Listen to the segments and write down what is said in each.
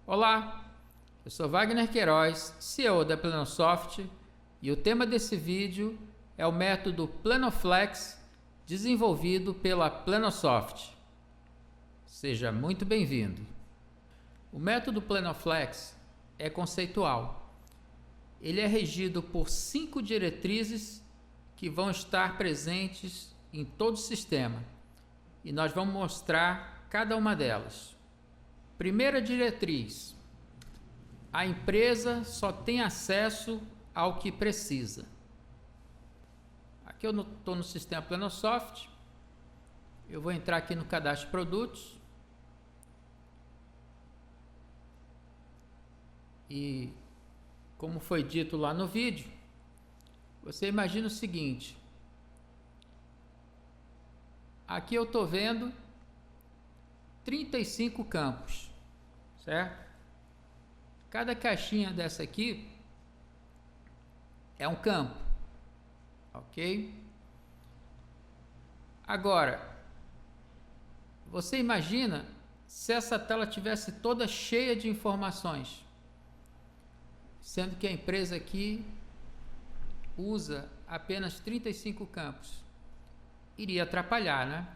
Olá, eu sou Wagner Queiroz, CEO da Plenosoft, e o tema desse vídeo é o método Plenoflex desenvolvido pela Plenosoft. Seja muito bem-vindo. O método Plenoflex é conceitual. Ele é regido por 5 diretrizes que vão estar presentes em todo o sistema, e nós vamos mostrar cada uma delas. Primeira diretriz: a empresa só tem acesso ao que precisa. Aqui eu estou no sistema Plenosoft, eu vou entrar aqui no cadastro de produtos e, como foi dito lá no vídeo, você imagina o seguinte: aqui eu estou vendo 35 campos, certo? Cada caixinha dessa aqui é um campo, ok? Agora, você imagina se essa tela tivesse toda cheia de informações, sendo que a empresa aqui usa apenas 35 campos. Iria atrapalhar, né?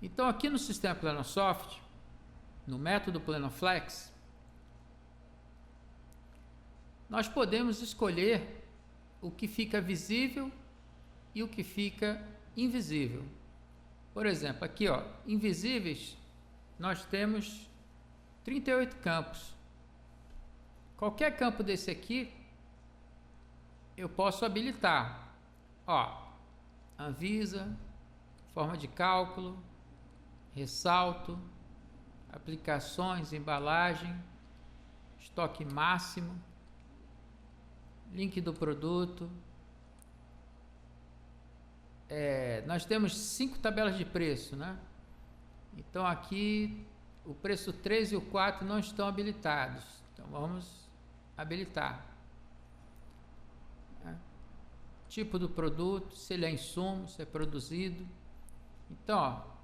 Então, aqui no sistema Plenosoft, no método Plenoflex, nós podemos escolher o que fica visível e o que fica invisível. Por exemplo, aqui, ó, invisíveis, nós temos 38 campos. Qualquer campo desse aqui, eu posso habilitar. Ó, Anvisa, forma de cálculo, ressalto, aplicações, embalagem, estoque máximo, link do produto. Nós temos 5 tabelas de preço, né? Então aqui o preço 3 e o 4 não estão habilitados. Então vamos habilitar. Tipo do produto, se ele é insumo, se é produzido. Então, ó,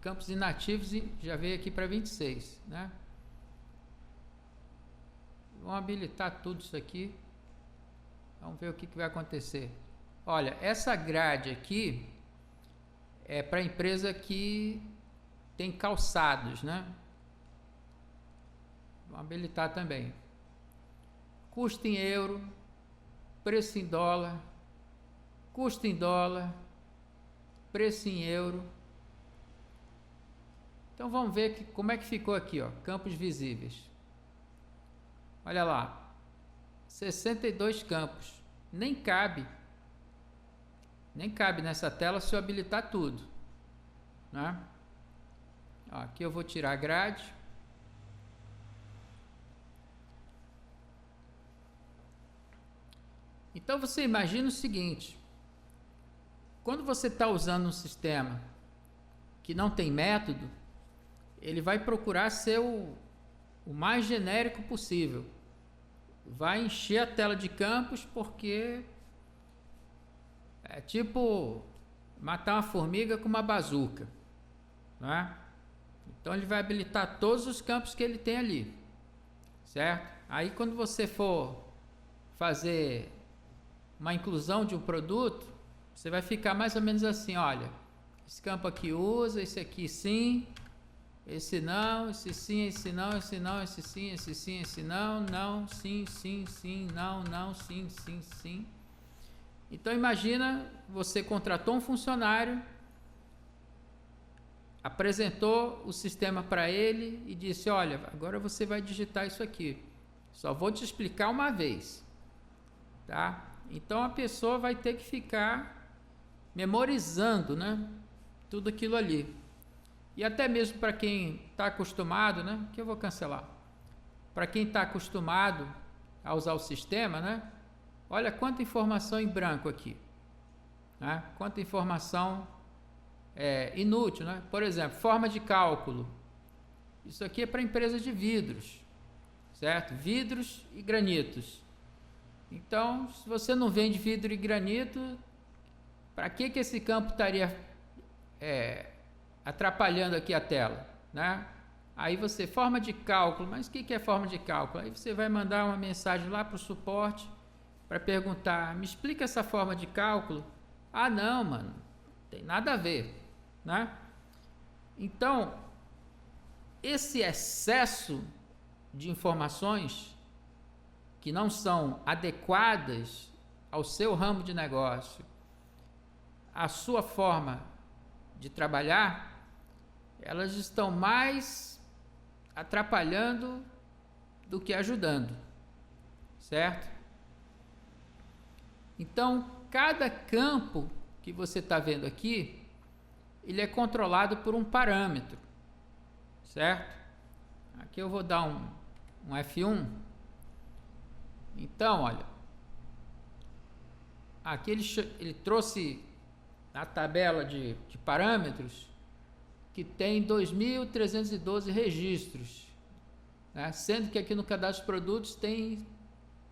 campos inativos já veio aqui para 26, né? Vamos habilitar tudo isso aqui. Vamos ver o que vai acontecer. Olha, essa grade aqui é para a empresa que tem calçados, né? Vamos habilitar também. Custo em euro, preço em dólar, custo em dólar, preço em euro. Então vamos ver como é que ficou aqui, ó, campos visíveis. Olha lá, 62 campos. Nem cabe nessa tela se eu habilitar tudo, né? Ó, aqui eu vou tirar a grade. Então você imagina o seguinte: quando você está usando um sistema que não tem método, ele vai procurar ser o mais genérico possível. Vai encher a tela de campos, porque é tipo matar uma formiga com uma bazuca, né? Então ele vai habilitar todos os campos que ele tem ali, certo? Aí quando você for fazer uma inclusão de um produto, você vai ficar mais ou menos assim: olha, esse campo aqui usa, esse aqui sim, esse não, esse sim, esse não, esse não, esse sim, esse sim, esse não, não, sim, sim, sim, não, não, sim, sim, sim. Então imagina, você contratou um funcionário, apresentou o sistema para ele e disse: olha, agora você vai digitar isso aqui. Só vou te explicar uma vez, tá? Então a pessoa vai ter que ficar memorizando, né, tudo aquilo ali. E até mesmo para quem está acostumado, né, que eu vou cancelar. Para quem está acostumado a usar o sistema, né, olha quanta informação em branco aqui, né? Quanta informação inútil, né? Por exemplo, forma de cálculo. Isso aqui é para empresa de vidros, certo? Vidros e granitos. Então, se você não vende vidro e granito, para que esse campo estaria atrapalhando aqui a tela, né? Aí você, forma de cálculo, mas o que é forma de cálculo? Aí você vai mandar uma mensagem lá para o suporte para perguntar, me explica essa forma de cálculo? Ah, não, mano, tem nada a ver, né? Então, esse excesso de informações que não são adequadas ao seu ramo de negócio, à sua forma de trabalhar, elas estão mais atrapalhando do que ajudando, certo? Então, cada campo que você está vendo aqui, ele é controlado por um parâmetro, certo? Aqui eu vou dar um F1. Então, olha, aqui ele trouxe a tabela de parâmetros que tem 2.312 registros, né? Sendo que aqui no cadastro de produtos tem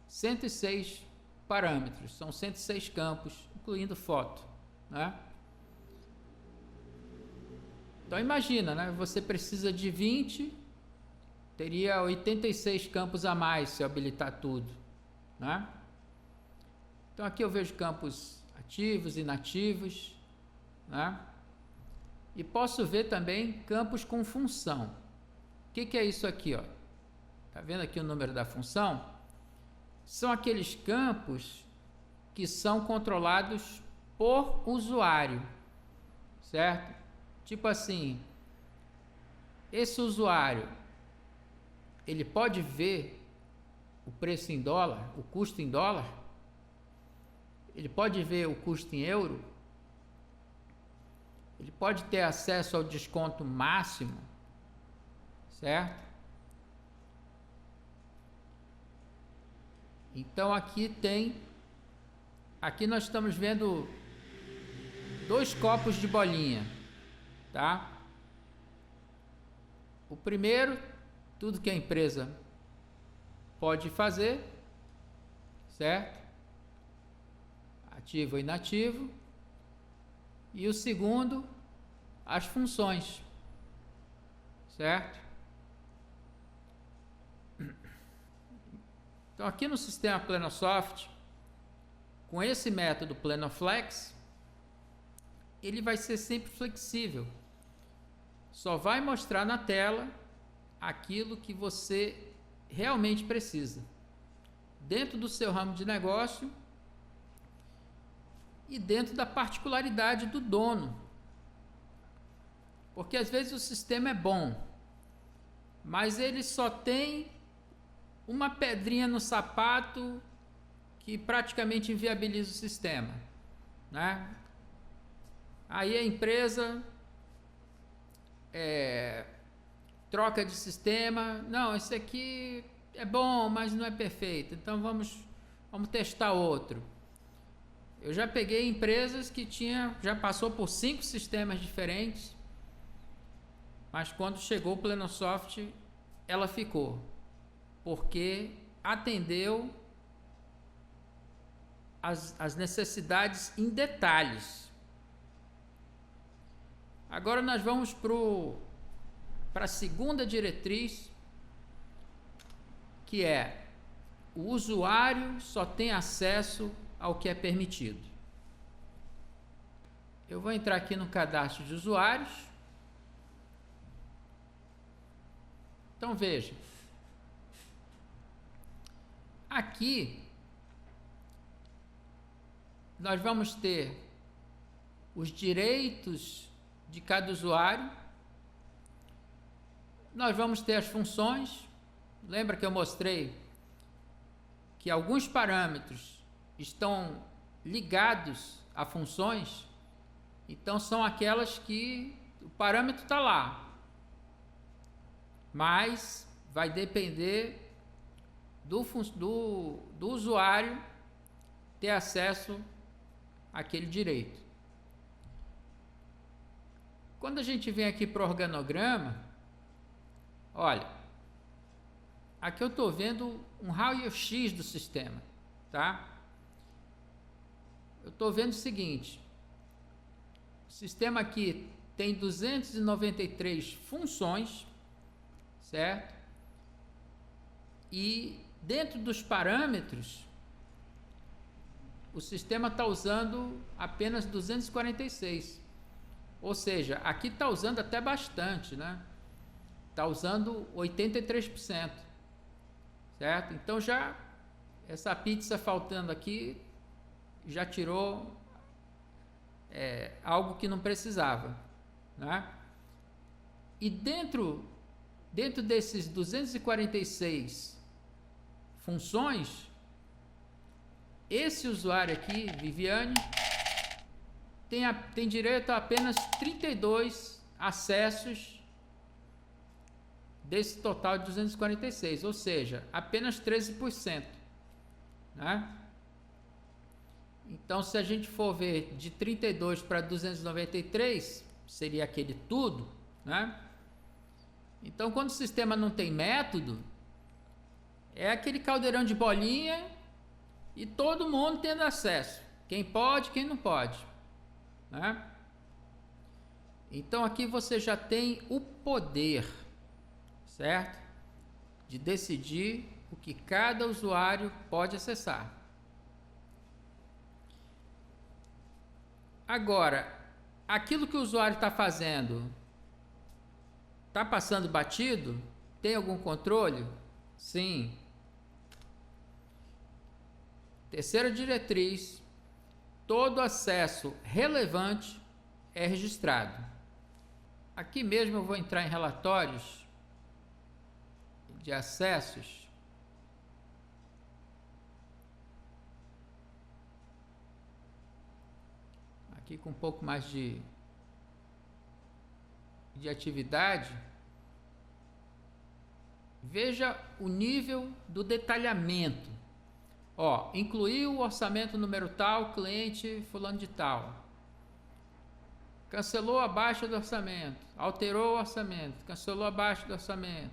106 parâmetros, são 106 campos, incluindo foto, né? Então imagina, né? Você precisa de 20, teria 86 campos a mais se eu habilitar tudo, né? Então aqui eu vejo campos ativos, inativos, né? E posso ver também campos com função. O que é isso aqui, ó? Tá vendo aqui o número da função? São aqueles campos que são controlados por usuário, certo? Tipo assim, esse usuário, ele pode ver o preço em dólar, o custo em dólar? Ele pode ver o custo em euro? Ele pode ter acesso ao desconto máximo, certo? Então aqui nós estamos vendo 2 copos de bolinha, tá? O primeiro, tudo que a empresa pode fazer, certo? Ativo ou inativo. E o segundo, as funções, certo? Então aqui no sistema Plenosoft, com esse método Plenoflex, ele vai ser sempre flexível. Só vai mostrar na tela aquilo que você realmente precisa, dentro do seu ramo de negócio e dentro da particularidade do dono. Porque às vezes o sistema é bom, mas ele só tem uma pedrinha no sapato que praticamente inviabiliza o sistema, né? Aí a empresa troca de sistema. Não, esse aqui é bom, mas não é perfeito, então vamos testar outro. Eu já peguei empresas que já passou por 5 sistemas diferentes, mas quando chegou o Plenosoft, ela ficou, porque atendeu as necessidades em detalhes. Agora nós vamos para a segunda diretriz, que é: o usuário só tem acesso ao que é permitido. Eu vou entrar aqui no cadastro de usuários. Então veja, aqui nós vamos ter os direitos de cada usuário, nós vamos ter as funções. Lembra que eu mostrei que alguns parâmetros estão ligados a funções? Então são aquelas que o parâmetro está lá, mas vai depender do usuário ter acesso àquele direito. Quando a gente vem aqui para o organograma, olha, aqui eu estou vendo um raio-x do sistema, tá? Eu estou vendo o seguinte: o sistema aqui tem 293 funções, certo? E dentro dos parâmetros, o sistema está usando apenas 246. Ou seja, aqui está usando até bastante, né? Está usando 83%, certo? Então já essa pizza faltando aqui já tirou algo que não precisava, né? E dentro desses 246 funções, esse usuário aqui, Viviane, tem direito a apenas 32 acessos desse total de 246, ou seja, apenas 13%, né? Então, se a gente for ver de 32 para 293, seria aquele tudo, né? Então, quando o sistema não tem método, é aquele caldeirão de bolinha e todo mundo tendo acesso. Quem pode, quem não pode, né? Então, aqui você já tem o poder, certo? De decidir o que cada usuário pode acessar. Agora, aquilo que o usuário está fazendo, está passando batido? Tem algum controle? Sim. Terceira diretriz: todo acesso relevante é registrado. Aqui mesmo eu vou entrar em relatórios de acessos. Aqui com um pouco mais de atividade. Veja o nível do detalhamento. Ó, incluiu o orçamento número tal, cliente fulano de tal. Cancelou abaixo do orçamento. Alterou o orçamento. Cancelou abaixo do orçamento.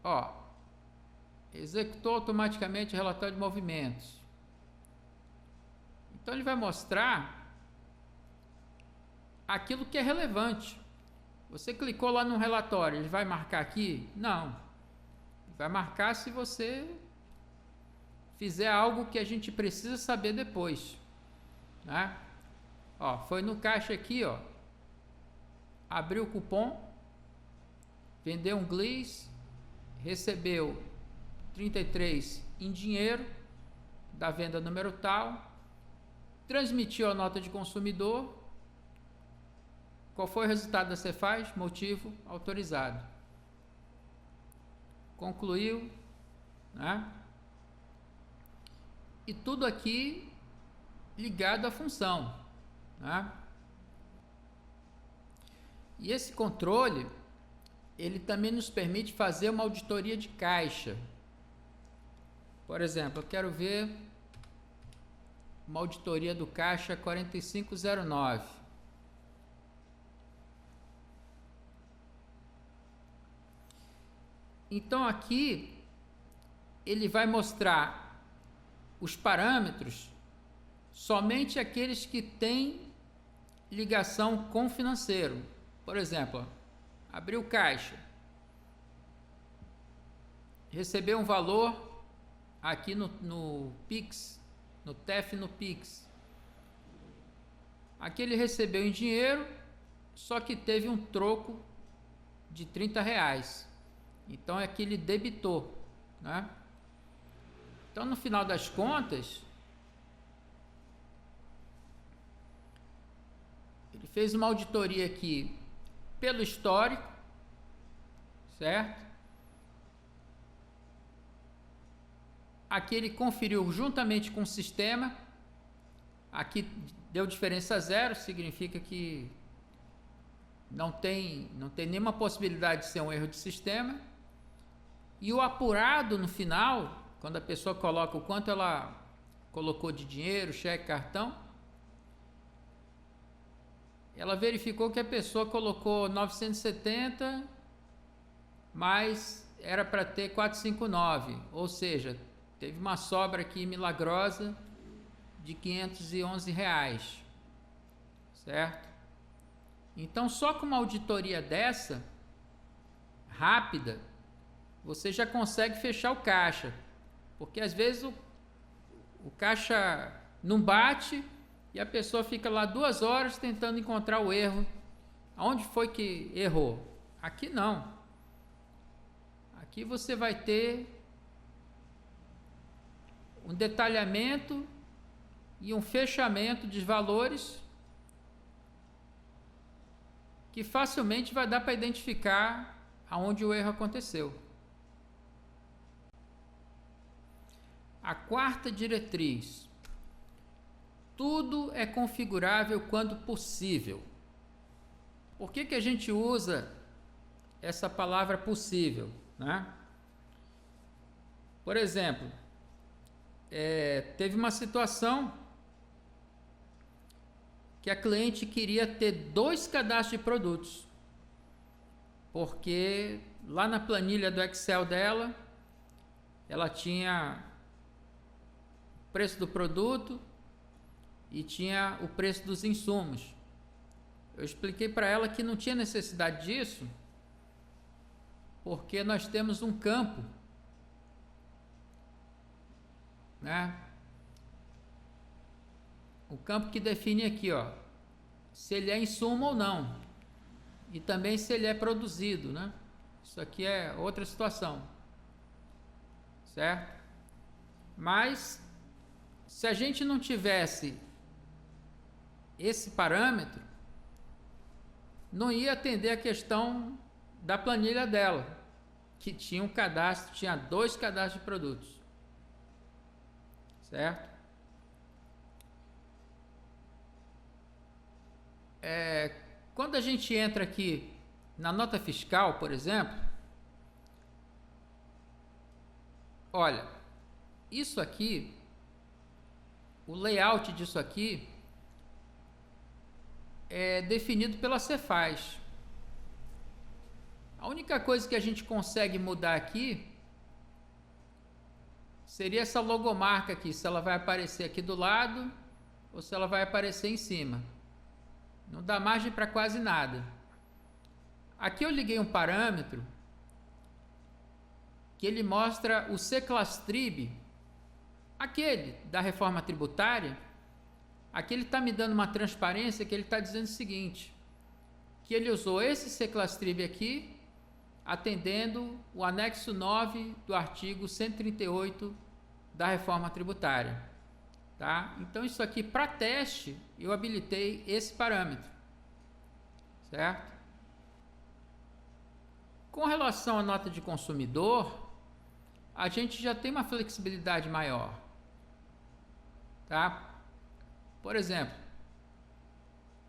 Ó, executou automaticamente o relatório de movimentos. Então ele vai mostrar aquilo que é relevante. Você clicou lá no relatório, ele vai marcar aqui? Não. Vai marcar se você fizer algo que a gente precisa saber depois, né? Ó, foi no caixa aqui, ó. Abriu o cupom, vendeu um gliss, recebeu 33 em dinheiro da venda número tal, transmitiu a nota de consumidor. Qual foi o resultado da Cefaz? Motivo autorizado. Concluiu, né? E tudo aqui ligado à função, né? E esse controle, ele também nos permite fazer uma auditoria de caixa. Por exemplo, eu quero ver uma auditoria do caixa 4509. Então aqui ele vai mostrar os parâmetros somente aqueles que têm ligação com o financeiro. Por exemplo, abriu caixa, recebeu um valor aqui no Pix, no TEF no Pix. Aqui ele recebeu em dinheiro, só que teve um troco de R$30. Então é que ele debitou, né? Então no final das contas, ele fez uma auditoria aqui pelo histórico, certo? Aqui ele conferiu juntamente com o sistema. Aqui deu diferença zero, significa que não tem nenhuma possibilidade de ser um erro de sistema. E o apurado no final, quando a pessoa coloca o quanto ela colocou de dinheiro, cheque, cartão, ela verificou que a pessoa colocou 970, mas era para ter 459, ou seja, teve uma sobra aqui milagrosa de R$ 511, certo? Então, só com uma auditoria dessa, rápida, você já consegue fechar o caixa, porque às vezes o caixa não bate e a pessoa fica lá 2 horas tentando encontrar o erro. Aonde foi que errou? Aqui não. Aqui você vai ter um detalhamento e um fechamento de valores que facilmente vai dar para identificar aonde o erro aconteceu. A quarta diretriz: tudo é configurável quando possível. Por que a gente usa essa palavra possível, né? Por exemplo, teve uma situação que a cliente queria ter 2 cadastros de produtos, porque lá na planilha do Excel dela, ela tinha o preço do produto e tinha o preço dos insumos. Eu expliquei para ela que não tinha necessidade disso, porque nós temos um campo, né? O campo que define aqui, ó, se ele é insumo ou não, e também se ele é produzido, né? Isso aqui é outra situação, certo? Mas se a gente não tivesse esse parâmetro, não ia atender a questão da planilha dela, que tinha um cadastro, tinha 2 cadastros de produtos, certo? Quando a gente entra aqui na nota fiscal, por exemplo, olha, isso aqui, o layout disso aqui é definido pela Cefaz. A única coisa que a gente consegue mudar aqui seria essa logomarca aqui, se ela vai aparecer aqui do lado ou se ela vai aparecer em cima. Não dá margem para quase nada. Aqui eu liguei um parâmetro que ele mostra o Seclastrib, aquele da reforma tributária. Aqui ele está me dando uma transparência que ele está dizendo o seguinte, que ele usou esse Seclastrib aqui, atendendo o anexo 9 do artigo 138 da reforma tributária. Tá? Então, isso aqui, para teste, eu habilitei esse parâmetro, certo? Com relação à nota de consumidor, a gente já tem uma flexibilidade maior, tá? Por exemplo,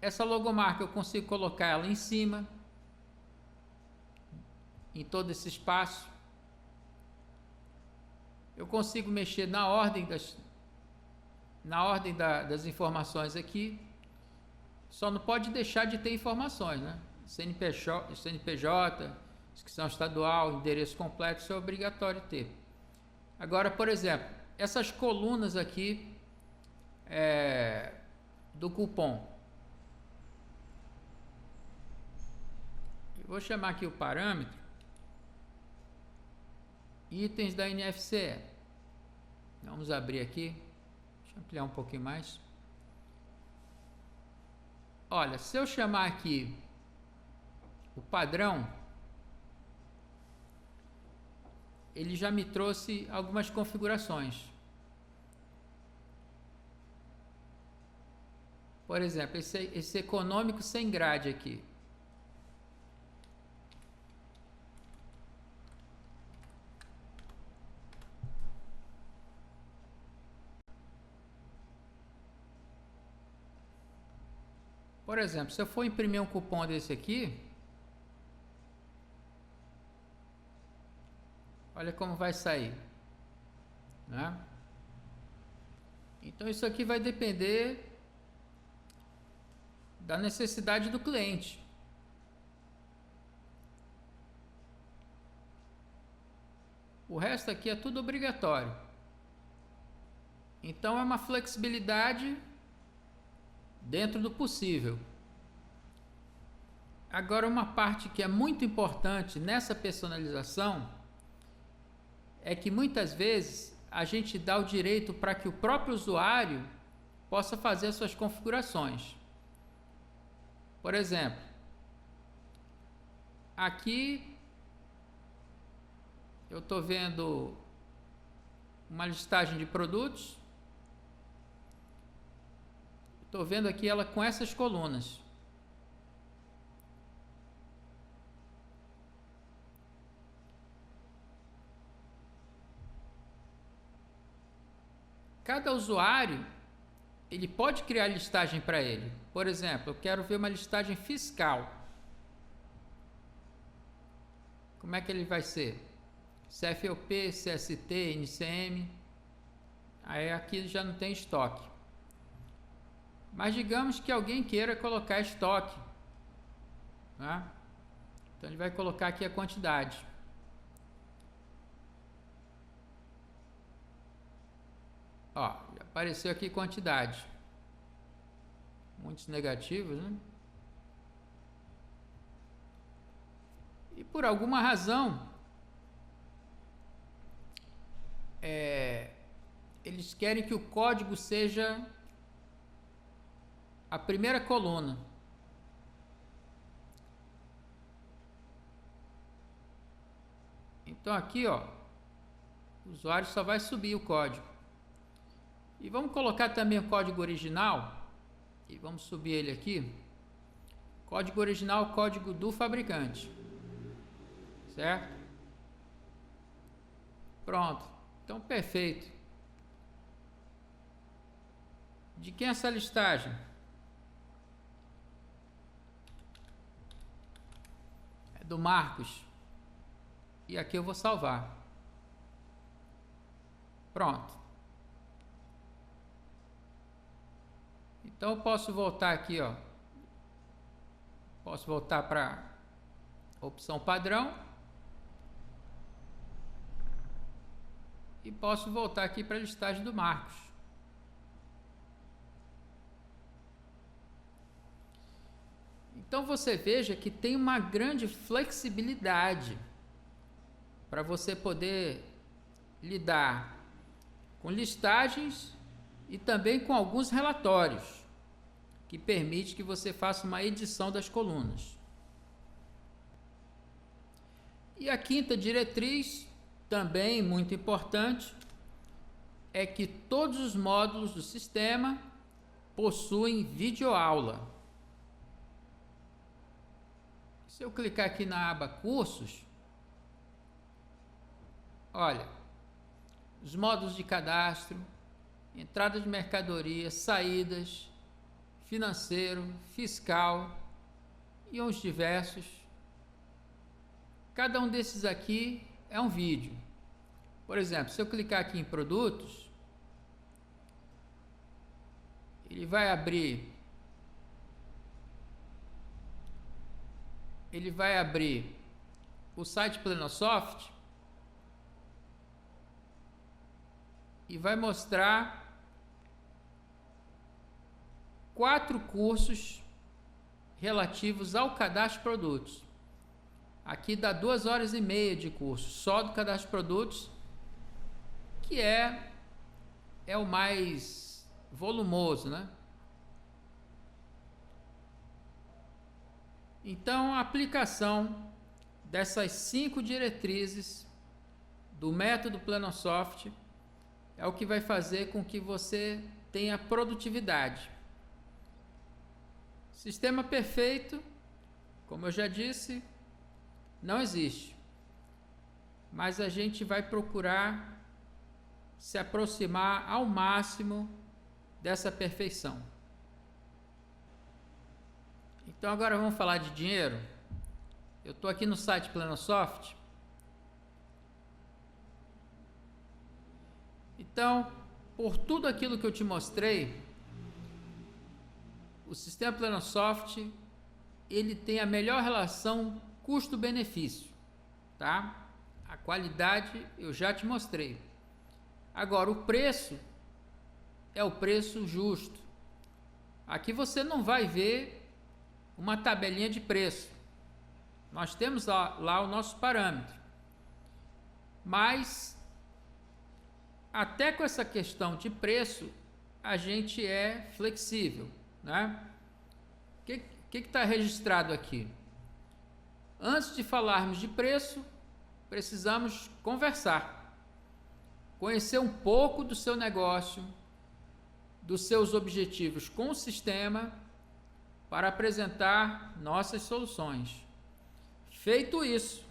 essa logomarca eu consigo colocar ela em cima, em todo esse espaço. Eu consigo mexer na ordem das informações aqui. Só não pode deixar de ter informações, né? CNPJ, inscrição estadual, endereço completo, isso é obrigatório ter. Agora, por exemplo, essas colunas aqui do cupom. Eu vou chamar aqui o parâmetro itens da NFCE. Vamos abrir aqui. Deixa eu ampliar um pouquinho mais. Olha, se eu chamar aqui o padrão, ele já me trouxe algumas configurações. Por exemplo, esse econômico sem grade aqui. Por exemplo, se eu for imprimir um cupom desse aqui, olha como vai sair, né? Então isso aqui vai depender da necessidade do cliente. O resto aqui é tudo obrigatório. Então é uma flexibilidade dentro do possível. Agora, uma parte que é muito importante nessa personalização é que muitas vezes a gente dá o direito para que o próprio usuário possa fazer as suas configurações. Por exemplo, aqui eu estou vendo uma listagem de produtos. Estou vendo aqui ela com essas colunas. Cada usuário, ele pode criar listagem para ele. Por exemplo, eu quero ver uma listagem fiscal. Como é que ele vai ser? CFOP, CST, NCM. Aí aqui já não tem estoque. Mas digamos que alguém queira colocar estoque, né? Então ele vai colocar aqui a quantidade. Ó, já apareceu aqui quantidade. Muitos negativos, né? E por alguma razão, eles querem que o código seja a primeira coluna. Então aqui, ó, o usuário só vai subir o código. E vamos colocar também o código original. E vamos subir ele aqui. Código original, código do fabricante. Certo? Pronto. Então, perfeito. De quem é essa listagem? É do Marcos. E aqui eu vou salvar. Pronto. Então eu posso voltar aqui, ó. Posso voltar para opção padrão. E posso voltar aqui para a listagem do Marcos. Então você veja que tem uma grande flexibilidade para você poder lidar com listagens e também com alguns relatórios que permite que você faça uma edição das colunas. E a quinta diretriz, também muito importante, é que todos os módulos do sistema possuem videoaula. Se eu clicar aqui na aba Cursos, olha, os módulos de cadastro, entrada de mercadoria, saídas, financeiro, fiscal e uns diversos. Cada um desses aqui é um vídeo. Por exemplo, se eu clicar aqui em produtos, ele vai abrir o site Plenosoft e vai mostrar 4 cursos relativos ao cadastro de produtos. Aqui dá 2h30 de curso só do cadastro de produtos, que é o mais volumoso, né? Então, a aplicação dessas 5 diretrizes do método Plenosoft é o que vai fazer com que você tenha produtividade. Sistema perfeito, como eu já disse, não existe. Mas a gente vai procurar se aproximar ao máximo dessa perfeição. Então agora vamos falar de dinheiro. Eu estou aqui no site Plenosoft. Então, por tudo aquilo que eu te mostrei, o sistema Plenosoft, ele tem a melhor relação custo-benefício, tá? A qualidade eu já te mostrei. Agora, o preço é o preço justo. Aqui você não vai ver uma tabelinha de preço. Nós temos lá o nosso parâmetro. Mas, até com essa questão de preço, a gente é flexível, né? O que está registrado aqui? Antes de falarmos de preço, precisamos conversar, conhecer um pouco do seu negócio, dos seus objetivos com o sistema, para apresentar nossas soluções. Feito isso,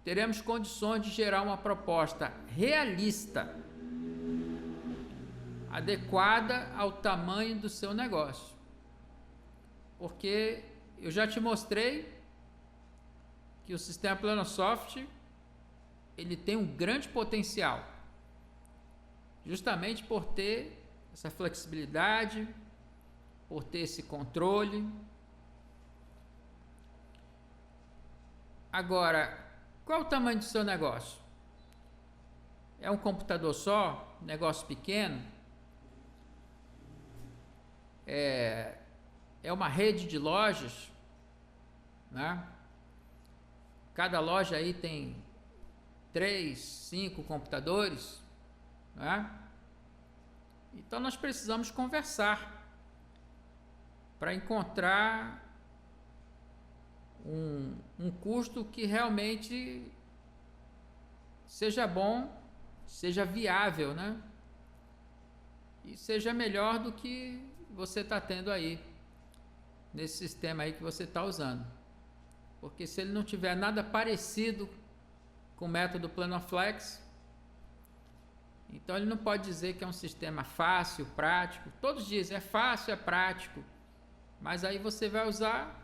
teremos condições de gerar uma proposta realista, adequada ao tamanho do seu negócio. Porque eu já te mostrei que o sistema Planosoft ele tem um grande potencial, justamente por ter essa flexibilidade, por ter esse controle. Agora, qual o tamanho do seu negócio? É um computador só? Negócio pequeno? É uma rede de lojas, né? Cada loja aí tem 3, 5 computadores, né? Então nós precisamos conversar para encontrar um custo que realmente seja bom, seja viável, né? E seja melhor do que você está tendo aí nesse sistema aí que você está usando. Porque se ele não tiver nada parecido com o método Planoflex, então ele não pode dizer que é um sistema fácil, prático. Todos dizem é fácil, é prático, mas aí você vai usar,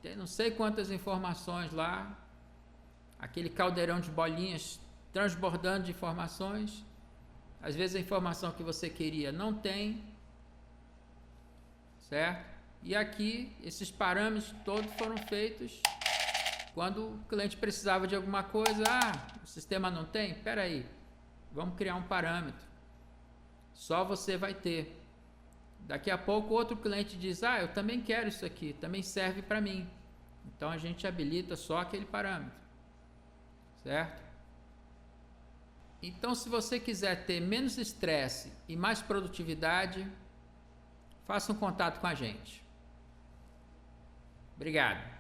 tem não sei quantas informações lá, aquele caldeirão de bolinhas transbordando de informações. Às vezes a informação que você queria não tem, certo? E aqui esses parâmetros todos foram feitos quando o cliente precisava de alguma coisa. O sistema não tem? Espera aí, vamos criar um parâmetro. Só você vai ter. Daqui a pouco outro cliente diz, eu também quero isso aqui, também serve para mim. Então a gente habilita só aquele parâmetro, certo? Então, se você quiser ter menos estresse e mais produtividade, faça um contato com a gente. Obrigado.